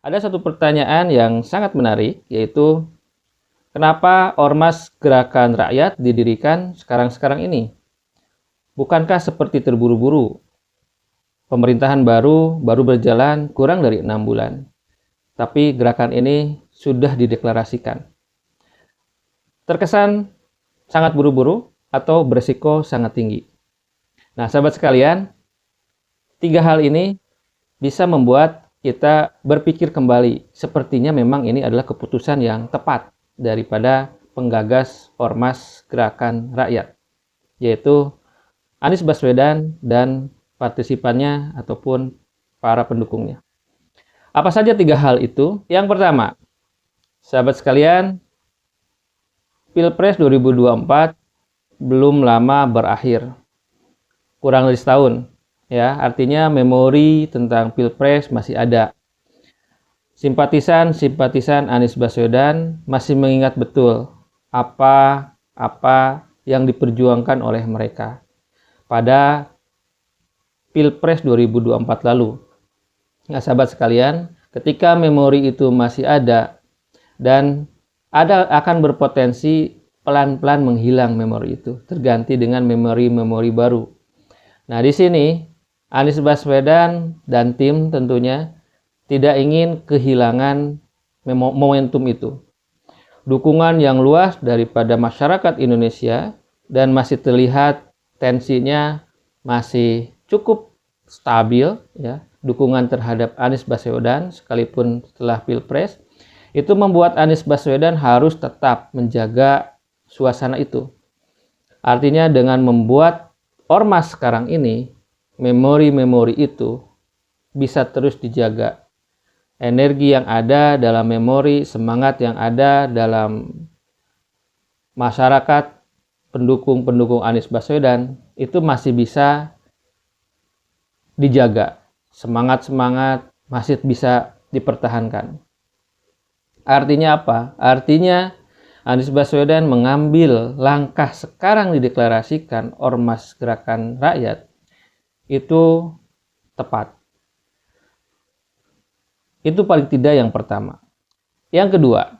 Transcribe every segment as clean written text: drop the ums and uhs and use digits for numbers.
Ada satu pertanyaan yang sangat menarik, yaitu kenapa Ormas Gerakan Rakyat didirikan sekarang-sekarang ini? Bukankah seperti terburu-buru? Pemerintahan baru berjalan kurang dari 6 bulan. Tapi gerakan ini sudah dideklarasikan. Terkesan sangat buru-buru atau beresiko sangat tinggi. Nah, sahabat sekalian, 3 hal ini bisa membuat kita berpikir kembali. Sepertinya memang ini adalah keputusan yang tepat daripada penggagas Ormas Gerakan Rakyat, yaitu Anies Baswedan dan partisipannya ataupun para pendukungnya. Apa saja 3 hal itu? Yang pertama, sahabat sekalian, Pilpres 2024 belum lama berakhir, kurang dari setahun. Ya, artinya memori tentang Pilpres masih ada. Simpatisan Anies Baswedan masih mengingat betul apa yang diperjuangkan oleh mereka pada Pilpres 2024 lalu. Nah, sahabat sekalian, ketika memori itu masih ada dan akan berpotensi pelan-pelan menghilang memori itu, terganti dengan memori-memori baru. Nah, di sini Anies Baswedan dan tim tentunya tidak ingin kehilangan momentum itu. Dukungan yang luas daripada masyarakat Indonesia dan masih terlihat tensinya masih cukup stabil, ya. Dukungan terhadap Anies Baswedan sekalipun setelah Pilpres itu membuat Anies Baswedan harus tetap menjaga suasana itu. Artinya dengan membuat Ormas sekarang ini, memori-memori itu bisa terus dijaga. Energi yang ada dalam memori, semangat yang ada dalam masyarakat pendukung Anies Baswedan itu masih bisa dijaga. Semangat-semangat masih bisa dipertahankan. Artinya apa? Artinya Anies Baswedan mengambil langkah sekarang dideklarasikan Ormas Gerakan Rakyat itu tepat. Itu paling tidak yang pertama. Yang kedua,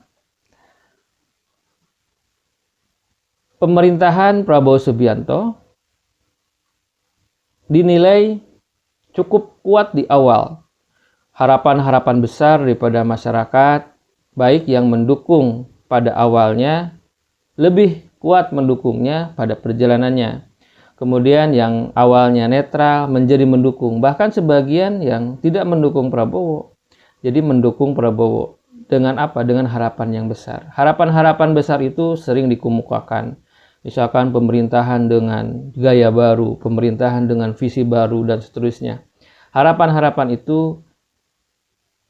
pemerintahan Prabowo Subianto dinilai cukup kuat di awal. Harapan-harapan besar daripada masyarakat, baik yang mendukung pada awalnya, lebih kuat mendukungnya pada perjalanannya. Kemudian yang awalnya netral menjadi mendukung. Bahkan sebagian yang tidak mendukung Prabowo, jadi mendukung Prabowo. Dengan apa? Dengan harapan yang besar. Harapan-harapan besar itu sering dikemukakan. Misalkan pemerintahan dengan gaya baru, pemerintahan dengan visi baru, dan seterusnya. Harapan-harapan itu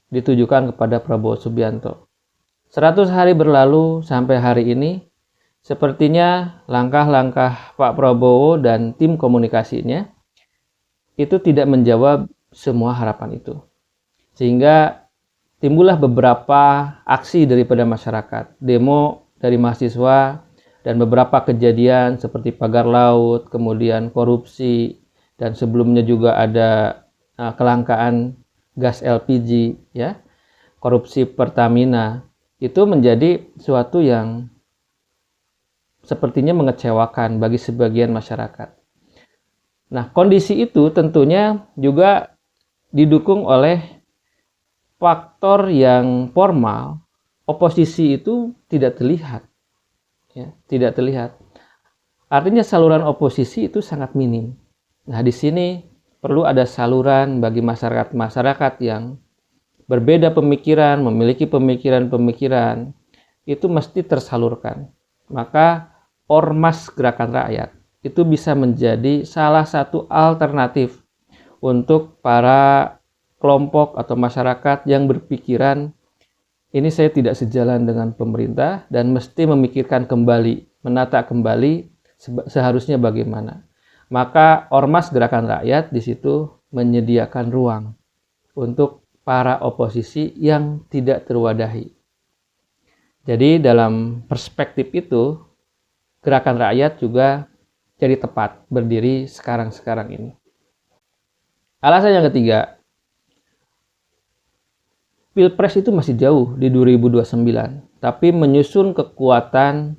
ditujukan kepada Prabowo Subianto. 100 hari berlalu sampai hari ini, sepertinya langkah-langkah Pak Prabowo dan tim komunikasinya itu tidak menjawab semua harapan itu. Sehingga timbullah beberapa aksi daripada masyarakat, demo dari mahasiswa, dan beberapa kejadian seperti pagar laut, kemudian korupsi, dan sebelumnya juga ada kelangkaan gas LPG, ya, korupsi Pertamina. Itu menjadi suatu yang sepertinya mengecewakan bagi sebagian masyarakat. Nah, kondisi itu tentunya juga didukung oleh faktor yang formal. Oposisi itu tidak terlihat. Ya, tidak terlihat. Artinya saluran oposisi itu sangat minim. Nah, di sini perlu ada saluran bagi masyarakat yang berbeda pemikiran, memiliki pemikiran-pemikiran, itu mesti tersalurkan. Maka Ormas Gerakan Rakyat itu bisa menjadi salah satu alternatif untuk para kelompok atau masyarakat yang berpikiran, ini saya tidak sejalan dengan pemerintah dan mesti memikirkan kembali, menata kembali seharusnya bagaimana. Maka Ormas Gerakan Rakyat di situ menyediakan ruang untuk para oposisi yang tidak terwadahi. Jadi dalam perspektif itu, Gerakan Rakyat juga jadi tepat berdiri sekarang-sekarang ini. Alasan yang ketiga, Pilpres itu masih jauh di 2029, tapi menyusun kekuatan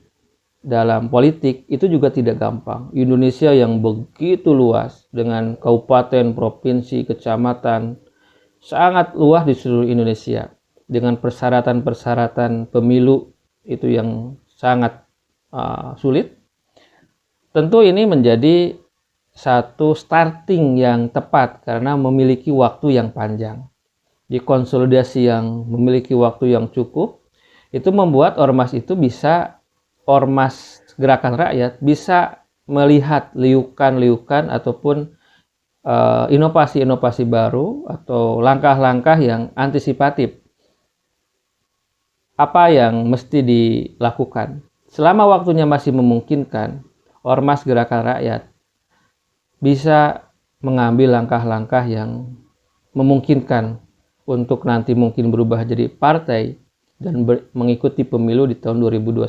dalam politik itu juga tidak gampang. Indonesia yang begitu luas dengan kabupaten, provinsi, kecamatan, sangat luas di seluruh Indonesia dengan persyaratan-persyaratan pemilu itu yang sangat sulit. Tentu ini menjadi satu starting yang tepat karena memiliki waktu yang panjang. Di konsolidasi yang memiliki waktu yang cukup, itu membuat ormas itu bisa, ormas gerakan rakyat bisa melihat liukan-liukan ataupun inovasi-inovasi baru atau langkah-langkah yang antisipatif. Apa yang mesti dilakukan? Selama waktunya masih memungkinkan, ormas gerakan rakyat bisa mengambil langkah-langkah yang memungkinkan untuk nanti mungkin berubah jadi partai dan mengikuti pemilu di tahun 2029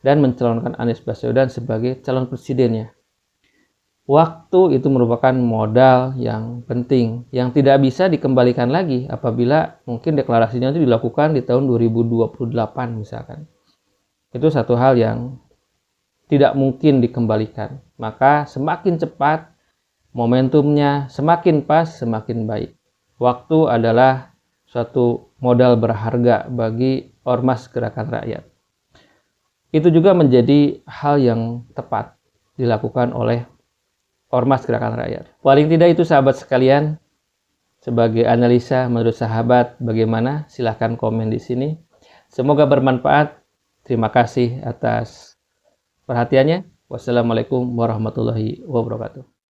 dan mencalonkan Anies Baswedan sebagai calon presidennya. Waktu itu merupakan modal yang penting yang tidak bisa dikembalikan lagi apabila mungkin deklarasinya itu dilakukan di tahun 2028 misalkan. Itu satu hal yang tidak mungkin dikembalikan. Maka semakin cepat momentumnya, semakin pas, semakin baik. Waktu adalah suatu modal berharga bagi ormas gerakan rakyat. Itu juga menjadi hal yang tepat dilakukan oleh ormas gerakan rakyat. Paling tidak itu sahabat sekalian, sebagai analisa menurut sahabat bagaimana, silahkan komen di sini. Semoga bermanfaat. Terima kasih atas perhatiannya. Wassalamualaikum warahmatullahi wabarakatuh.